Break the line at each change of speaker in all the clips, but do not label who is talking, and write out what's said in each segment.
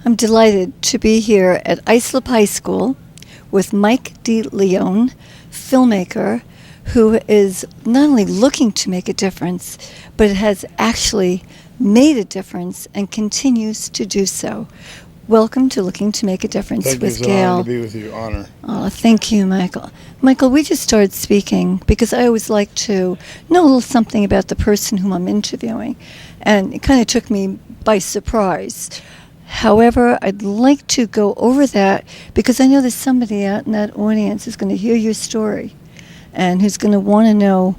I'm delighted to be here at Islip High School with Mike Deleon, filmmaker, who is not only looking to make a difference, but has actually made a difference and continues to do so. Welcome to Looking to Make a Difference
with
Gail.
Thank you. It's an honor to be with you. Honor.
Oh, thank you, Michael. Michael, we just started speaking because I always like to know a little something about the person whom I'm interviewing, and it kind of took me by surprise. However, I'd like to go over that because I know there's somebody out in that audience who's going to hear your story and who's going to want to know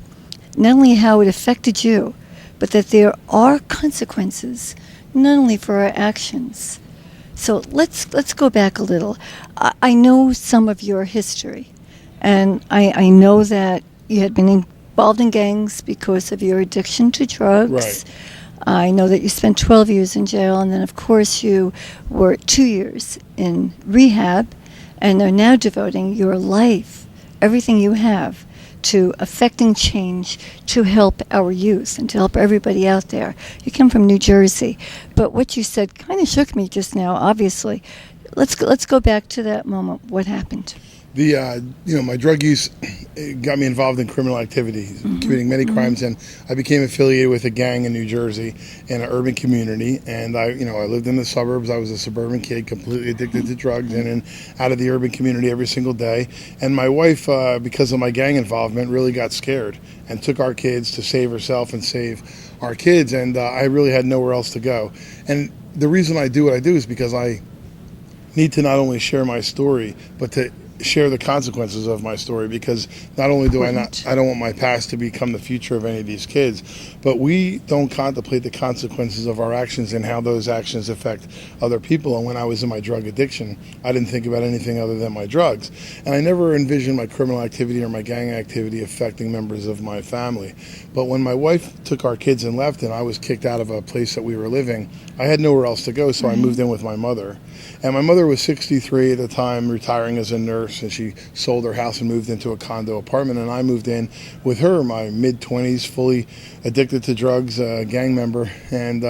not only how it affected you, but that there are consequences, not only for our actions. So let's go back a little. I know some of your history, and I know that you had been involved in gangs because of your addiction to drugs.
Right.
I know that you spent 12 years in jail, and then, of course, you were 2 years in rehab, and are now devoting your life, everything you have, to affecting change to help our youth and to help everybody out there. You come from New Jersey, but what you said kind of shook me just now, obviously. Let's go back to that moment. What happened?
My drug use got me involved in criminal activity, committing many crimes, and I became affiliated with a gang in New Jersey in an urban community. And I lived in the suburbs. I was a suburban kid, completely addicted to drugs, in and out of the urban community every single day. And my wife, because of my gang involvement, really got scared and took our kids to save herself and save our kids. And I really had nowhere else to go. And the reason I do what I do is because I need to not only share my story, but to share the consequences of my story, because not only do I don't want my past to become the future of any of these kids, but we don't contemplate the consequences of our actions and how those actions affect other people. And when I was in my drug addiction, I didn't think about anything other than my drugs. And I never envisioned my criminal activity or my gang activity affecting members of my family. But when my wife took our kids and left, and I was kicked out of a place that we were living, I had nowhere else to go, so I moved in with my mother. And my mother was 63 at the time, retiring as a nurse, and she sold her house and moved into a condo apartment. And I moved in with her, my mid-20s, fully addicted to drugs, a gang member. And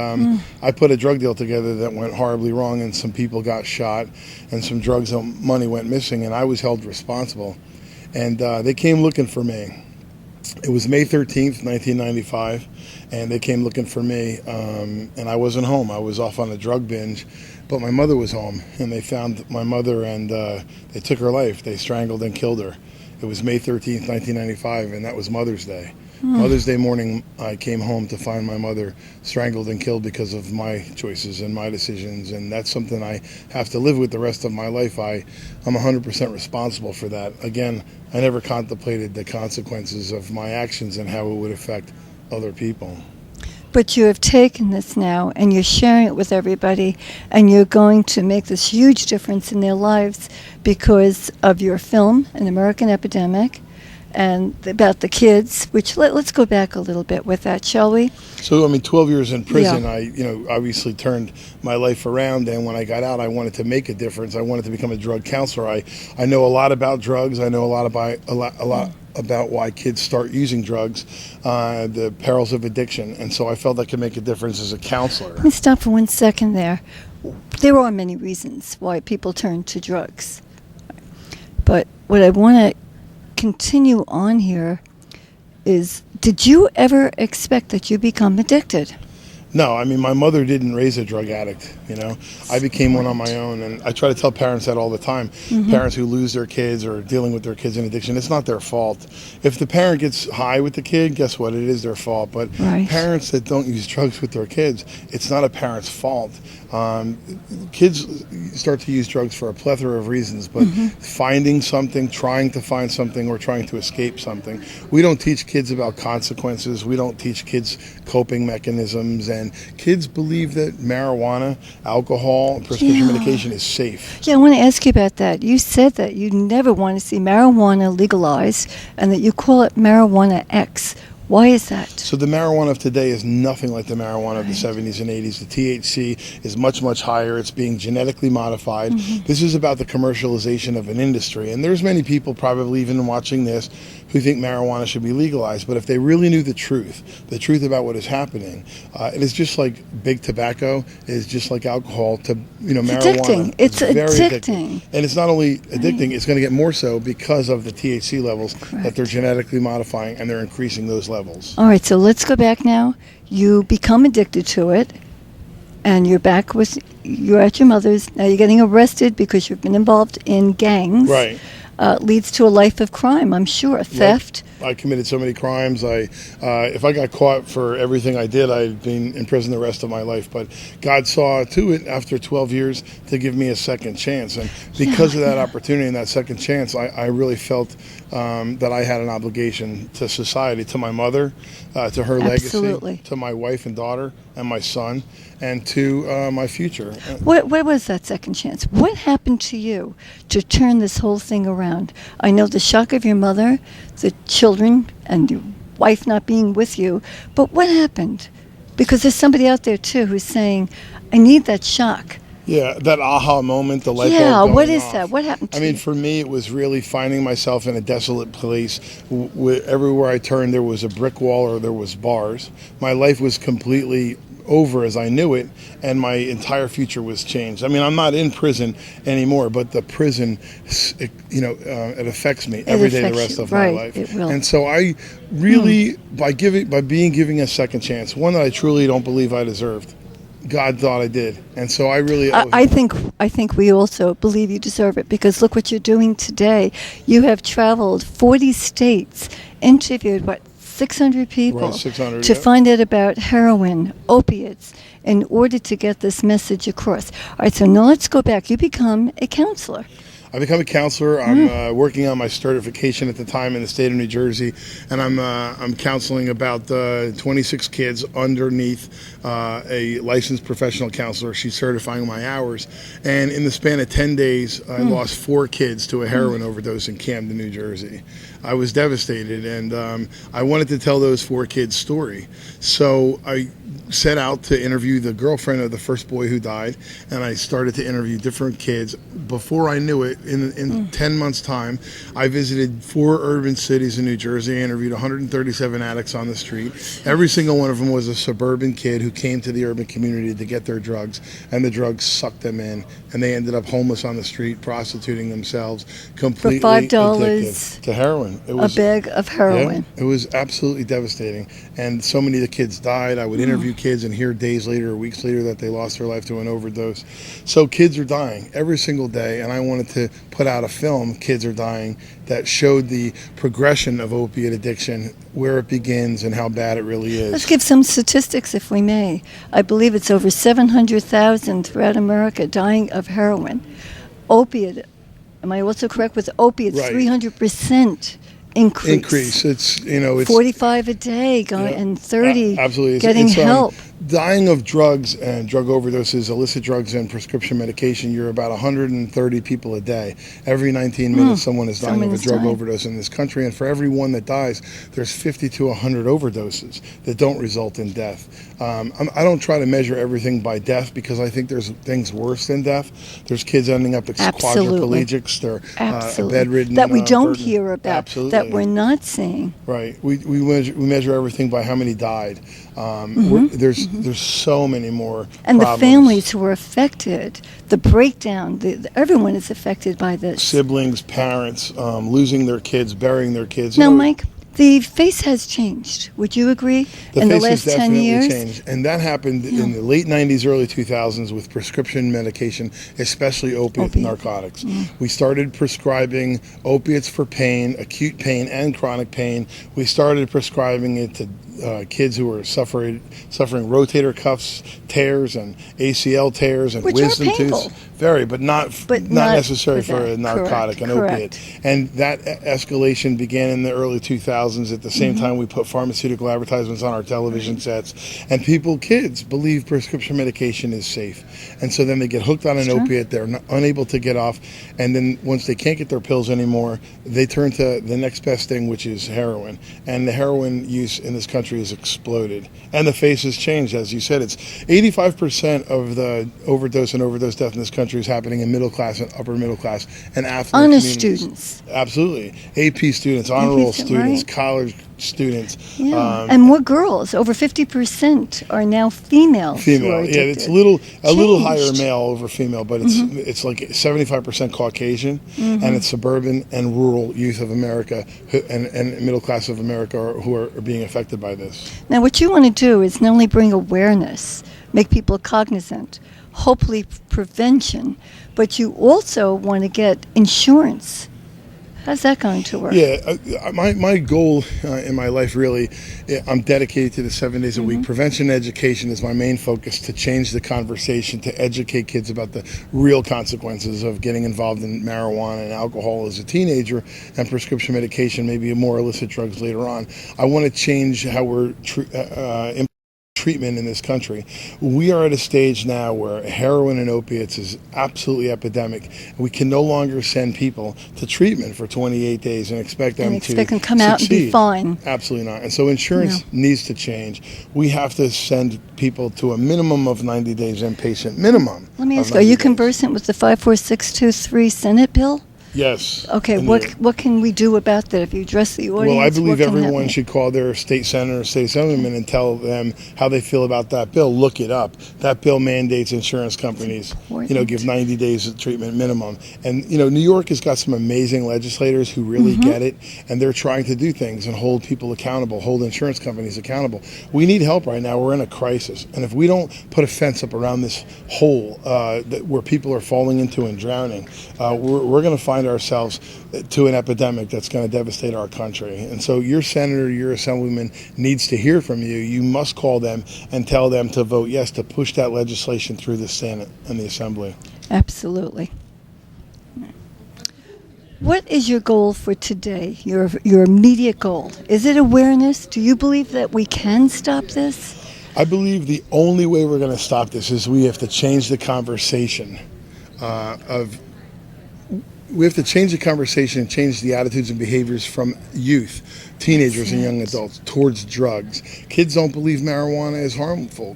I put a drug deal together that went horribly wrong, and some people got shot, and some drugs and money went missing, and I was held responsible. And they came looking for me. It was May 13th, 1995, and they came looking for me, and I wasn't home. I was off on a drug binge. But my mother was home, and they found my mother, and they took her life. They strangled and killed her. It was May 13th, 1995, and that was Mother's Day. Mother's Day morning, I came home to find my mother strangled and killed because of my choices and my decisions, and that's something I have to live with the rest of my life. I'm 100% responsible for that. Again, I never contemplated the consequences of my actions and how it would affect other people.
But you have taken this now, and you're sharing it with everybody, and you're going to make this huge difference in their lives because of your film, An American Epidemic, and about the kids, which let's go back a little bit with that, shall we?
So, 12 years in prison,
Yeah.
I obviously turned my life around, and when I got out, I wanted to make a difference. I wanted to become a drug counselor. I know a lot about drugs. I know a lot about why kids start using drugs, the perils of addiction, and so I felt I could make a difference as a counselor.
Let me stop for 1 second there. There are many reasons why people turn to drugs, but what I want to continue on here is, did you ever expect that you become addicted?
No, my mother didn't raise a drug addict, I became one on my own, and I try to tell parents that all the time. Parents who lose their kids or dealing with their kids in addiction, it's not their fault. If the parent gets high with the kid, guess what? It is their fault. But parents that don't use drugs with their kids, it's not a parent's fault. Kids start to use drugs for a plethora of reasons, but finding something, trying to find something, or trying to escape something. We don't teach kids about consequences. We don't teach kids coping mechanisms, and kids believe that marijuana, alcohol, prescription medication is safe.
Yeah, I want to ask you about that. You said that you never want to see marijuana legalized and that you call it marijuana X. Why is that?
So the marijuana of today is nothing like the marijuana of the 70s and 80s. The THC is much, much higher. It's being genetically modified. This is about the commercialization of an industry. And there's many people probably even watching this who think marijuana should be legalized. But if they really knew the truth about what is happening, it is just like big tobacco. It is just like alcohol to, marijuana.
Addicting. It's
very
addicting.
And it's not only addicting, it's going to get more so because of the THC levels that they're genetically modifying, and they're increasing those levels.
All right, so let's go back now. You become addicted to it, and you're at your mother's. Now you're getting arrested because you've been involved in gangs.
Right.
Leads to a life of crime, I'm sure. Theft.
I committed so many crimes. If I got caught for everything I did, I'd be in prison the rest of my life. But God saw to it after 12 years to give me a second chance. And because of that opportunity and that second chance, I really felt that I had an obligation to society, to my mother, to her legacy, to my wife and daughter and my son, and to my future.
What was that second chance? What happened to you to turn this whole thing around? I know the shock of your mother, the children, and your wife not being with you, but what happened? Because there's somebody out there, too, who's saying, I need that shock.
Yeah, that aha moment, the light bulb
Yeah,
going
what is
off.
that? What happened to you?
For me, it was really finding myself in a desolate place. Everywhere I turned, there was a brick wall or there was bars. My life was completely over as I knew it, and my entire future was changed. I'm not in prison anymore, but the prison, it affects me every day the rest of my life.
It will.
And so I really, by being given a second chance, one that I truly don't believe I deserved, God thought I did, and so I really.
I think we also believe you deserve it, because look what you're doing today. You have traveled 40 states, interviewed 600 people,
right, 600,
to find out about heroin, opiates, in order to get this message across. All right, so now let's go back. You become a counselor.
I become a counselor. I'm working on my certification at the time in the state of New Jersey, and I'm counseling about 26 kids underneath a licensed professional counselor. She's certifying my hours, and in the span of 10 days, I lost 4 kids to a heroin overdose in Camden, New Jersey. I was devastated, and I wanted to tell those 4 kids' story. So I set out to interview the girlfriend of the first boy who died, and I started to interview different kids. Before I knew it, in 10 months' time, I visited 4 urban cities in New Jersey. I interviewed 137 addicts on the street. Every single one of them was a suburban kid who came to the urban community to get their drugs, and the drugs sucked them in, and they ended up homeless on the street, prostituting themselves, completely
for $5
addicted to heroin. It was
a bag of heroin.
Yeah, it was absolutely devastating, and so many of the kids died. I would interview kids and hear days later or weeks later that they lost their life to an overdose. So kids are dying every single day, and I wanted to put out a film, Kids Are Dying, that showed the progression of opiate addiction, where it begins and how bad it really is.
Let's give some statistics, if we may. I believe it's over 700,000 throughout America dying of heroin. Opiate, am I also correct with opiates?
Right.
300% increase.
It's
45 a day going, and 30
absolutely.
getting help.
Dying of drugs and drug overdoses, illicit drugs and prescription medication, you're about 130 people a day. Every 19 minutes someone is dying of a drug overdose in this country, and for every one that dies, there's 50 to 100 overdoses that don't result in death. I don't try to measure everything by death, because I think there's things worse than death. There's kids ending up as quadriplegics, they're bedridden.
That we don't
burdened.
hear about,
Absolutely.
that we're not seeing.
Right. We measure everything by how many died. There's so many more
and
problems.
The families who are affected, the breakdown, everyone is affected by this.
Siblings, parents, losing their kids, burying their kids.
Now, Mike, the face has changed. Would you agree? In the last 10 years?
Changed. And that happened in the late 90s, early 2000s with prescription medication, especially opiate narcotics. We started prescribing opiates for pain, acute pain and chronic pain. We started prescribing it to kids who are suffering rotator cuffs tears and ACL tears and
Which
wisdom
are painful.
tooths. Very, but not necessary for a narcotic, an opiate. And that escalation began in the early 2000s. At the same time, we put pharmaceutical advertisements on our television sets, and kids believe prescription medication is safe. And so then they get hooked on an opiate, they're unable to get off, and then once they can't get their pills anymore, they turn to the next best thing, which is heroin. And the heroin use in this country has exploded. And the face has changed, as you said. It's 85% of the overdose death in this country is happening in middle class and upper middle class and affluent
honest
communities.
students.
Absolutely. AP students, honor roll students, college students.
Yeah. And more girls. Over 50% are now females.
Female. Yeah, it's a little higher male over female, but it's like 75% Caucasian, and it's suburban and rural youth of America and middle class of America who are being affected by this.
Now, what you want to do is not only bring awareness, make people cognizant, hopefully prevention, but you also want to get insurance. How's that going to work?
Yeah, my goal in my life, really, I'm dedicated to the 7 days a week. Prevention and education is my main focus, to change the conversation, to educate kids about the real consequences of getting involved in marijuana and alcohol as a teenager, and prescription medication, maybe more illicit drugs later on. I want to change how we're treatment in this country. We are at a stage now where heroin and opiates is absolutely epidemic. We can no longer send people to treatment for 28 days and expect them to
come out and be fine.
Absolutely not. And so insurance needs to change. We have to send people to a minimum of 90 days inpatient, minimum.
Let me ask, are you conversant with the 54623 Senate bill?
Yes.
Okay, what can we do about that if you address the audience?
Well, I believe everyone should call their state senator or state assemblyman and tell them how they feel about that bill. Look it up. That bill mandates insurance companies, give 90 days of treatment minimum. And, New York has got some amazing legislators who really get it, and they're trying to do things and hold people accountable, hold insurance companies accountable. We need help right now. We're in a crisis. And if we don't put a fence up around this hole where people are falling into and drowning, we're going to find ourselves to an epidemic that's going to devastate our country. And so your senator, your assemblyman needs to hear from you. You must call them and tell them to vote yes to push that legislation through the Senate and the Assembly.
Absolutely. What is your goal for today, your immediate goal? Is it awareness? Do you believe that we can stop this?
I believe the only way we're going to stop this is we have to change the conversation we have to change the conversation and change the attitudes and behaviors from youth, teenagers and young adults towards drugs. Kids don't believe marijuana is harmful.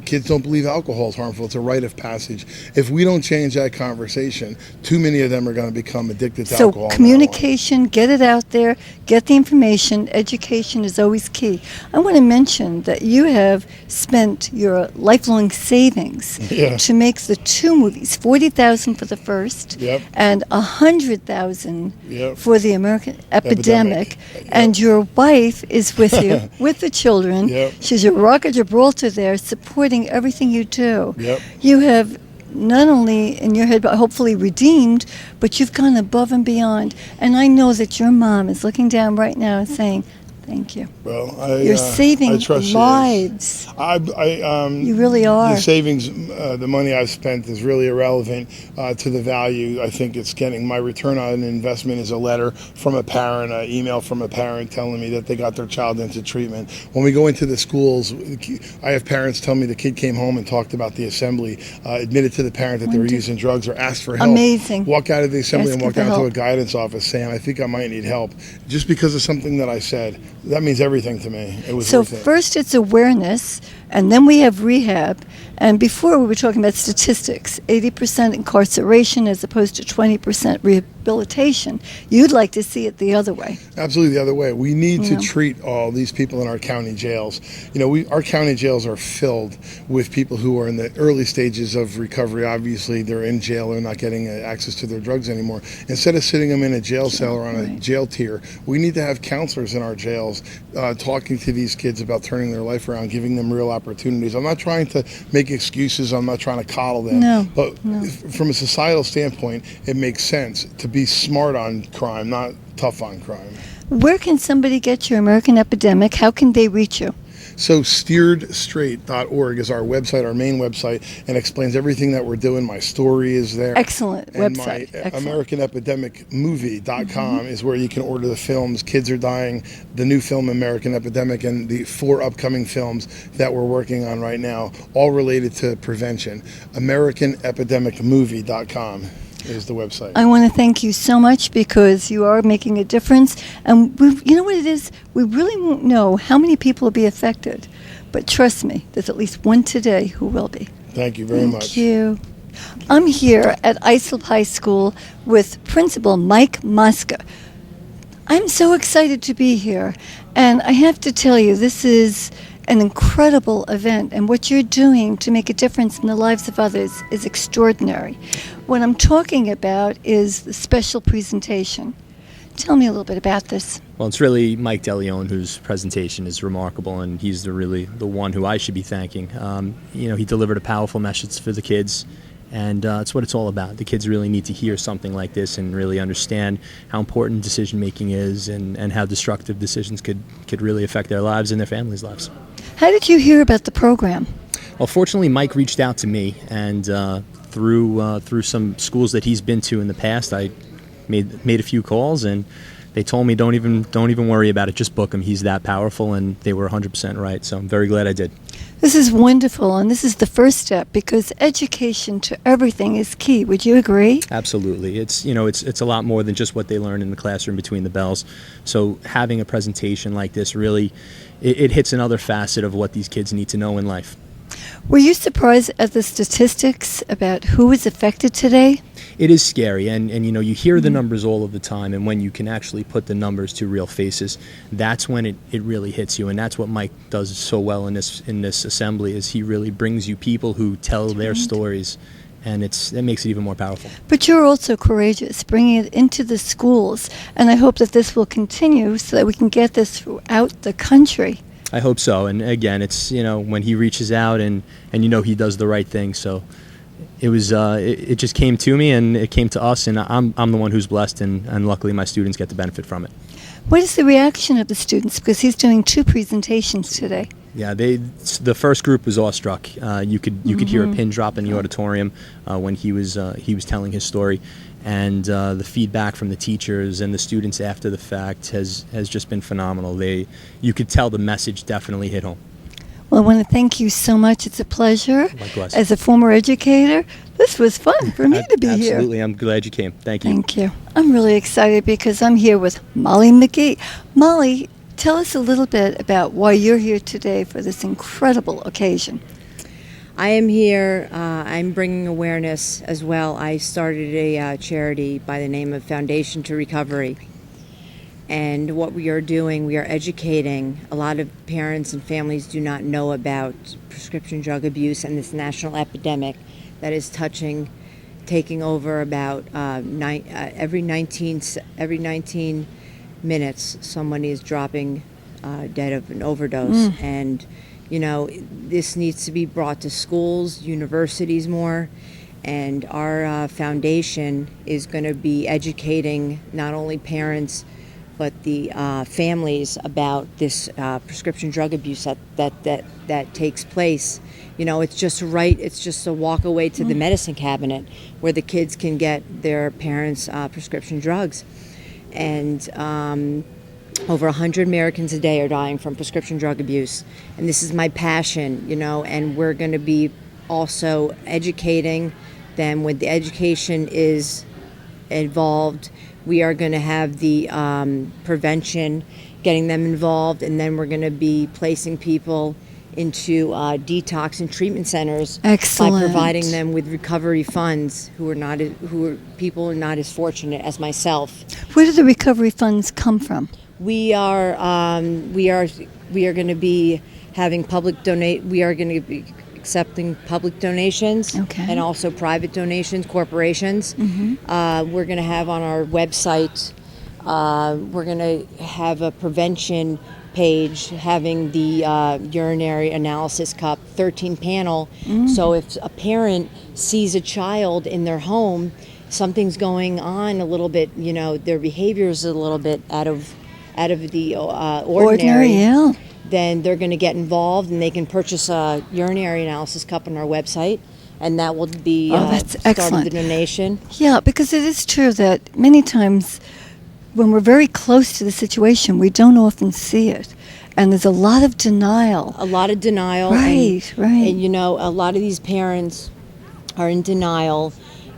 Kids don't believe alcohol is harmful. It's a rite of passage. If we don't change that conversation, too many of them are going to become addicted to alcohol.
So communication, get it out there, get the information. Education is always key. I want to mention that you have spent your lifelong savings to make the two movies, $40,000 for the first and $100,000 for the American Epidemic. And your wife is with you, with the children. She's your rock of Gibraltar there, supporting everything you do. You have not only in your head, but hopefully redeemed, but you've gone above and beyond. And I know that your mom is looking down right now and saying, thank you.
Well,
you're saving lives. You really are.
The savings, the money I've spent is really irrelevant to the value I think it's getting. My return on investment is a letter from a parent, an email from a parent telling me that they got their child into treatment. When we go into the schools, I have parents tell me the kid came home and talked about the assembly, admitted to the parent that they were using drugs or asked for help.
Amazing.
Walk out of the assembly and walk down to a guidance office saying, I think I might need help, just because of something that I said. That means everything to me. It was worth it. So first it's awareness, and then we have rehab. And before we were talking about statistics, 80% incarceration as opposed to 20% rehabilitation. You'd like to see it the other way. Absolutely the other way. We need to treat all these people in our county jails. Our county jails are filled with people who are in the early stages of recovery. Obviously, they're in jail. They're not getting access to their drugs anymore. Instead of sitting them in a jail cell or on a jail tier, we need to have counselors in our jails talking to these kids about turning their life around, giving them real opportunities. I'm not trying to make excuses. I'm not trying to coddle them. But from a societal standpoint, it makes sense to be smart on crime, not tough on crime.
Where can somebody get your American Epidemic? How can they reach you?
So steeredstraight.org is our website, our main website, and explains everything that we're doing. My story is there.
Excellent
and
website.
My
Excellent.
American Epidemic movie.com is where you can order the films. Kids Are Dying, the new film American Epidemic, and the 4 upcoming films that we're working on right now, all related to prevention. AmericanEpidemicMovie.com is the website.
I want to thank you so much because you are making a difference. And you know what it is? We really won't know how many people will be affected. But trust me, there's at least one today who will be.
Thank you very much.
Thank you. I'm here at Islip High School with Principal Mike Mosca. I'm so excited to be here. And I have to tell you, this is an incredible event, and what you're doing to make a difference in the lives of others is extraordinary. What I'm talking about is the special presentation. Tell me a little bit about this.
Well, it's really Mike Deleon whose presentation is remarkable, and he's really the one who I should be thanking. He delivered a powerful message for the kids, and it's what it's all about. The kids really need to hear something like this and really understand how important decision-making is and how destructive decisions could really affect their lives and their families' lives.
How did you hear about the program?
Well, fortunately, Mike reached out to me, and through some schools that he's been to in the past, I made a few calls, and they told me don't even worry about it, just book him. He's that powerful, and they were 100% right. So I'm very glad I did.
This is wonderful, and this is the first step because education to everything is key. Would you agree?
Absolutely. It's a lot more than just what they learn in the classroom between the bells. So having a presentation like this really it hits another facet of what these kids need to know in life.
Were you surprised at the statistics about who is affected today?
It is scary, and you hear the numbers all of the time, and when you can actually put the numbers to real faces, that's when it really hits you, and that's what Mike does so well in this assembly, is he really brings you people who tell their stories, and it makes it even more powerful.
But you're also courageous, bringing it into the schools, and I hope that this will continue so that we can get this throughout the country.
I hope so, and again, it's when he reaches out and he does the right thing. So it was it just came to me, and it came to us, and I'm the one who's blessed, and luckily my students get to benefit from it.
What is the reaction of the students? Because he's doing 2 presentations today.
Yeah, the first group was awestruck. You could hear a pin drop in the auditorium when he was telling his story, and the feedback from the teachers and the students after the fact has just been phenomenal. You could tell the message definitely hit home.
Well, I want to thank you so much. It's a pleasure.
Likewise.
As a former educator, this was fun for me to be here.
Absolutely, I'm glad you came. Thank you.
Thank you. I'm really excited because I'm here with Molly McGee. Molly, tell us a little bit about why you're here today for this incredible occasion.
I am here. I'm bringing awareness as well. I started a charity by the name of Foundation to Recovery. And what we are doing, we are educating. A lot of parents and families do not know about prescription drug abuse and this national epidemic that is taking over about every 19 minutes, somebody is dropping dead of an overdose. And this needs to be brought to schools, universities more, and our foundation is going to be educating not only parents but the families about this prescription drug abuse that takes place. It's just a walk away to the medicine cabinet where the kids can get their parents' prescription drugs. And over 100 Americans a day are dying from prescription drug abuse. And this is my passion, and we're going to be also educating them. When the education is involved, we are going to have the prevention, getting them involved, and then we're going to be placing people into detox and treatment centers.
Excellent.
By providing them with recovery funds who are people not as fortunate as myself.
Where do the recovery funds come from?
We are going to be having we are going to be accepting public donations,
okay,
and also private donations, corporations. We're going to have on our website, we're going to have a prevention page having the urinary analysis cup 13 panel. So if a parent sees a child in their home, something's going on a little bit, their behavior is a little bit out of out of the
Ordinary, yeah.
then they're going to get involved, and they can purchase a urinary analysis cup on our website, and that will be
that's
start of
excellent.
the donation.
Yeah, because it is true that many times when we're very close to the situation, we don't often see it. And there's a lot of denial.
A lot of denial.
Right, right.
And, you know, a lot of these parents are in denial,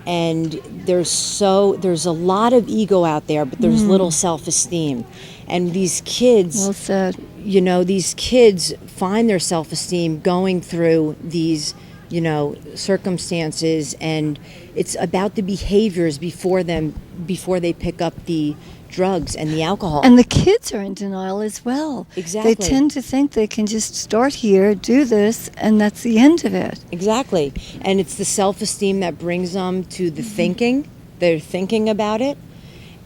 and there's a lot of ego out there, but there's little self-esteem. And these kids,
Well said.
you know, these kids find their self-esteem going through these, you know, circumstances, and it's about the behaviors before they pick up the drugs and the alcohol.
And the kids are in denial as well.
Exactly.
They tend to think they can just start here, do this, and that's the end of it.
Exactly. And it's the self-esteem that brings them to the thinking. They're thinking about it.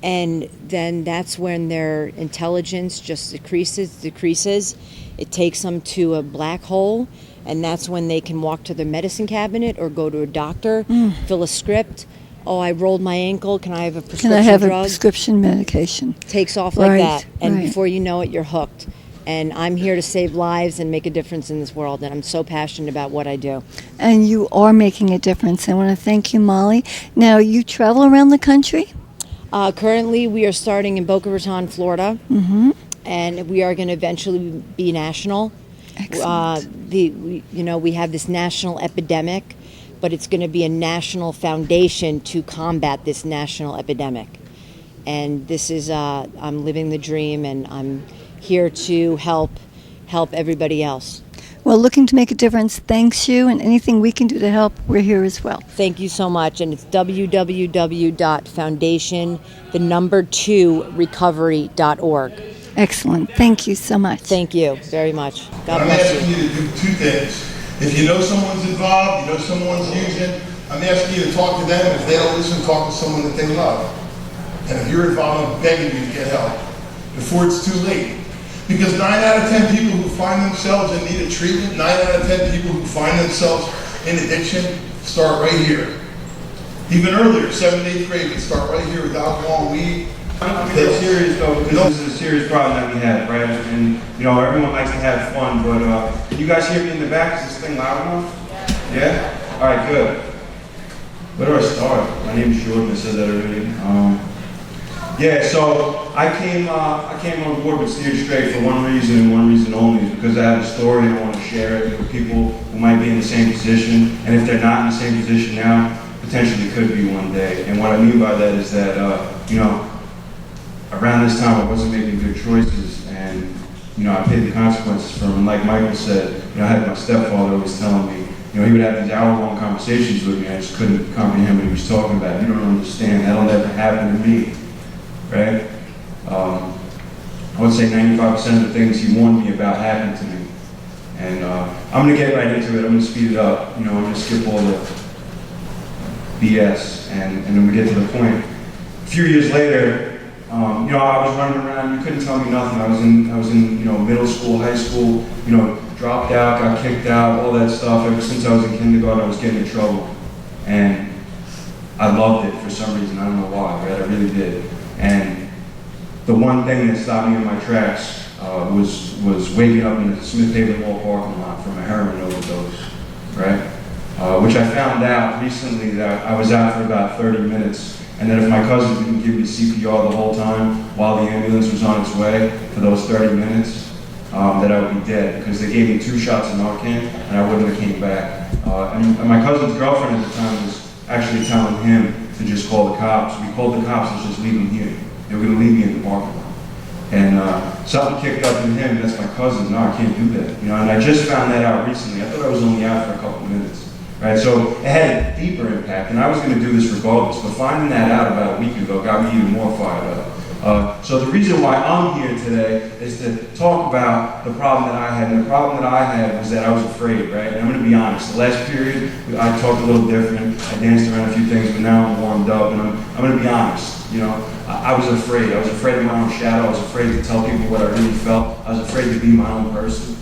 And then that's when their intelligence just decreases. It takes them to a black hole. And that's when they can walk to their medicine cabinet or go to a doctor, fill a script. Oh, I rolled my ankle. Can I have a prescription
Can I have
drug?
a prescription medication?
Takes off like
Right,
that. And
right.
before you know it, you're hooked. And I'm here to save lives and make a difference in this world. And I'm so passionate about what I do.
And you are making a difference. I want to thank you, Molly. Now, you travel around the country?
Currently, we are starting in Boca Raton, Florida.
Mm-hmm.
And we are going to eventually be national.
Excellent.
We have this national epidemic, but it's going to be a national foundation to combat this national epidemic. And this is, I'm living the dream, and I'm here to help everybody else.
Well, Looking to Make a Difference thanks you, and anything we can do to help, we're here as well.
Thank you so much, and it's www.foundation2recovery.org.
Excellent. Thank you so much.
Thank you very much. God
I'm
bless
asking
you.
you to do two things. If you know someone's involved, you know someone's using, I'm asking you to talk to them. If they don't listen, talk to someone that they love. And if you're involved, I'm begging you to get help before it's too late. Because 9 out of 10 people who find themselves in need of treatment, 9 out of 10 people who find themselves in addiction start right here. Even earlier, 7th, 8th grade, can start right here with alcohol and weed.
I'm getting serious though, because this is a serious problem that we have, right? And you know, everyone likes to have fun, but can you guys hear me in the back? Is this thing loud enough? Yeah? All right, good. Where do I start? My name is Jordan. I said that already. Yeah, so I came on board with Steer Straight for one reason and one reason only, is because I have a story and I want to share it with people who might be in the same position, and if they're not in the same position now, potentially could be one day. And what I mean by that is that, around this time I wasn't making good choices, and, I paid the consequences for them. And like Michael said, I had my stepfather always telling me, he would have these hour-long conversations with me. I just couldn't comprehend what he was talking about. You don't understand. That'll never happen to me. Right? I would say 95% of the things he warned me about happened to me. And I'm going to get right into it. I'm going to speed it up. I'm going to skip all the BS and then we get to the point. A few years later, I was running around. You couldn't tell me nothing. I was in middle school, high school, dropped out, got kicked out, all that stuff. Ever since I was in kindergarten, I was getting in trouble. And I loved it for some reason. I don't know why, right? I really did. And the one thing that stopped me in my tracks was waking up in the Smith Haven Mall parking lot from a heroin overdose, right? Which I found out recently that I was out for about 30 minutes, and that if my cousin didn't give me CPR the whole time while the ambulance was on its way for those 30 minutes, that I would be dead, because they gave me 2 shots of Narcan and I wouldn't have came back. And my cousin's girlfriend at the time was actually telling him to just call the cops. We called the cops and just leave him here. They were going to leave me in the parking lot. And something kicked up in him, that's my cousin. No, I can't do that. And I just found that out recently. I thought I was only out for a couple minutes. Right? So it had a deeper impact, and I was going to do this regardless. But finding that out about a week ago got me even more fired up. So the reason why I'm here today is to talk about the problem that I had. And the problem that I had was that I was afraid, right? And I'm going to be honest. The last period, I talked a little different. I danced around a few things, but now I'm warmed up. And I'm going to be honest. I was afraid. I was afraid of my own shadow. I was afraid to tell people what I really felt. I was afraid to be my own person,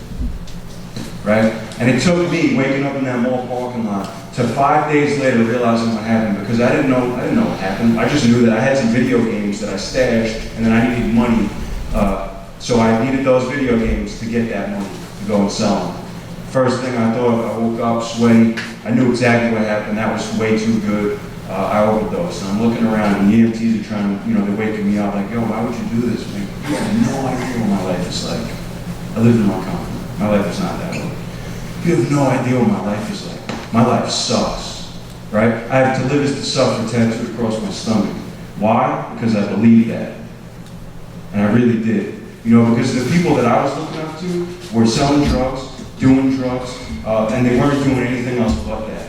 right? And it took me waking up in that mall parking lot to 5 days later realizing what happened, because I didn't know what happened. I just knew that I had some video games that I stashed, and then I needed money So I needed those video games to get that money to go and sell them. First thing I thought, I woke up sweaty. I knew exactly what happened. That was way too good. I overdosed. And I'm looking around, and the EMTs are trying to, they're waking me up like, yo, why would you do this, man? You have no idea what my life is like. I live in Montgomery. My life is not that way. You have no idea what my life is like. My life sucks, right? I have to live as the suffer tattooed across my stomach. Why? Because I believe that. And I really did. Because the people that I was looking up to were selling drugs, doing drugs, and they weren't doing anything else but that.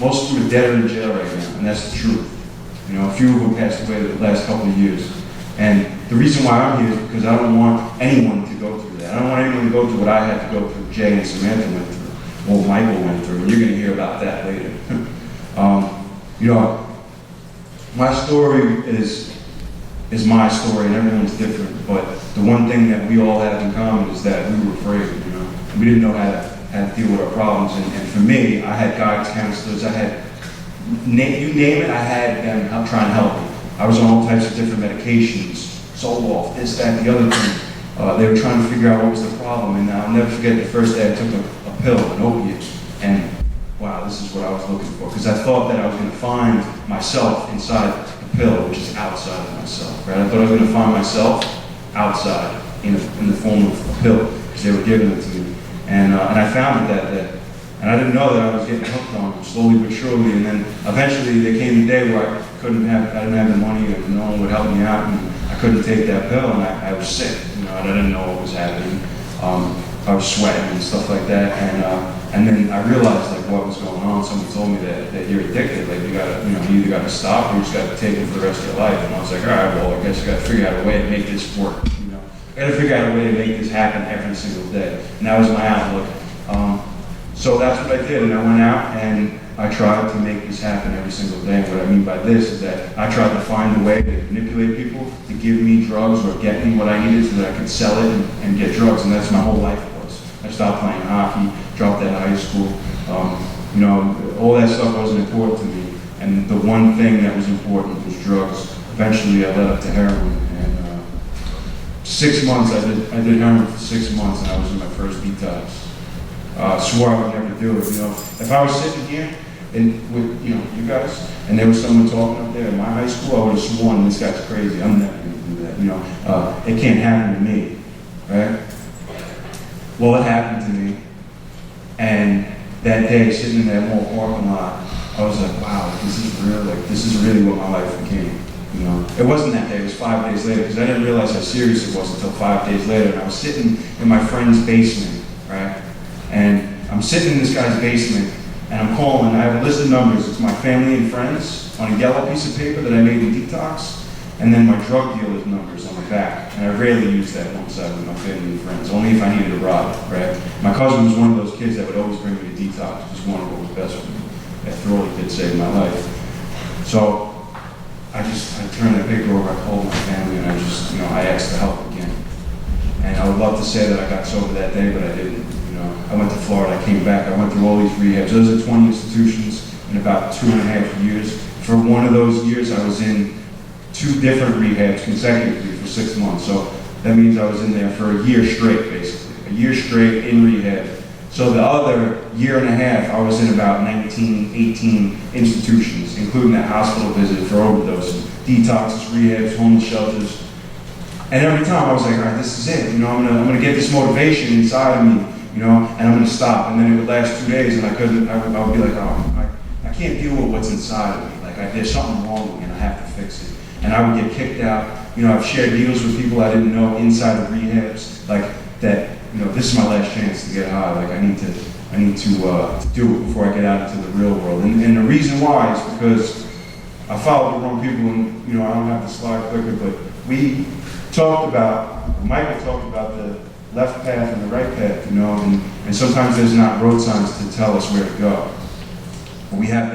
Most of them are dead or in jail right now, and that's the truth. A few of them passed away the last couple of years. And the reason why I'm here is because I don't want anyone to go through that. I don't want anyone to go through what I had to go through, Jay and Samantha went through, or Michael went through, and you're going to hear about that later. My story is my story, and everyone's different, but the one thing that we all have in common is that we were afraid, We didn't know how to deal with our problems, and for me, I had guidance counselors, I had, you name it, I had them trying to help me. I was on all types of different medications, Zoloft, this, that, the other thing. They were trying to figure out what was the problem, and I'll never forget the first day I took a pill, an opiate, and wow, this is what I was looking for, because I thought that I was going to find myself inside the pill, which is outside of myself, right? I thought I was going to find myself outside in the form of a pill, because they were giving it to me. And I found it that day. And I didn't know that I was getting hooked on it slowly but surely. And then eventually there came a day where I didn't have the money, and no one would help me out, and I couldn't take that pill, and I was sick. And I didn't know what was happening. I was sweating and stuff like that. And then I realized like what was going on. Someone told me that you're addicted. Like you either gotta stop or you just gotta take it for the rest of your life. And I was like, all right, well, I guess you gotta figure out a way to make this work. I gotta figure out a way to make this happen every single day. And that was my outlook. So that's what I did, and I went out and I tried to make this happen every single day. And what I mean by this is that I tried to find a way to manipulate people to give me drugs or get me what I needed so that I could sell it and get drugs, and that's my whole life was. I stopped playing hockey, dropped out of high school. All that stuff wasn't important to me, and the one thing that was important was drugs. Eventually I led up to heroin. 6 months, I did heroin for 6 months, and I was in my first detox. Swore I would never do it. If I was sitting here with you guys, and there was someone talking up there in my high school, I would have sworn this guy's crazy. I'm never going to do that. It can't happen to me, right? Well, it happened to me, and that day, sitting in that mall parking lot, I was like, wow, this is real. Like this is really what my life became. It wasn't that day, it was 5 days later, because I didn't realize how serious it was until 5 days later. And I was sitting in my friend's basement, right? And I'm sitting in this guy's basement, and I'm calling. I have a list of numbers. It's my family and friends on a yellow piece of paper that I made in detox, and then my drug dealer's numbers on the back. And I rarely use that one side with my family and friends, only if I needed a ride, right? My cousin was one of those kids that would always bring me to detox, just wanted what was best for me. After all, he did save my life. So I turned the paper over, I called my family, and I asked for help again. And I would love to say that I got sober that day, but I didn't. I went to Florida, I came back, I went through all these rehabs. Those are 20 institutions in about 2.5 years. For one of those years, I was in 2 different rehabs consecutively for 6 months. So that means I was in there for a year straight, basically. A year straight in rehab. So the other year and a half, I was in about 19, 18 institutions, including that hospital visit for overdoses, detoxes, rehabs, homeless shelters. And every time I was like, all right, this is it. I'm gonna get this motivation inside of me, and I'm gonna stop. And then it would last 2 days, and I would be like, oh, I can't deal with what's inside of me. Like there's something wrong with me, and I have to fix it. And I would get kicked out. I've shared needles with people I didn't know inside of rehabs, like that. This is my last chance to get high. Like I need to do it before I get out into the real world. And the reason why is because I followed the wrong people, and I don't have the slide clicker, but we talked about, Michael talked about the left path and the right path, and sometimes there's not road signs to tell us where to go. But we have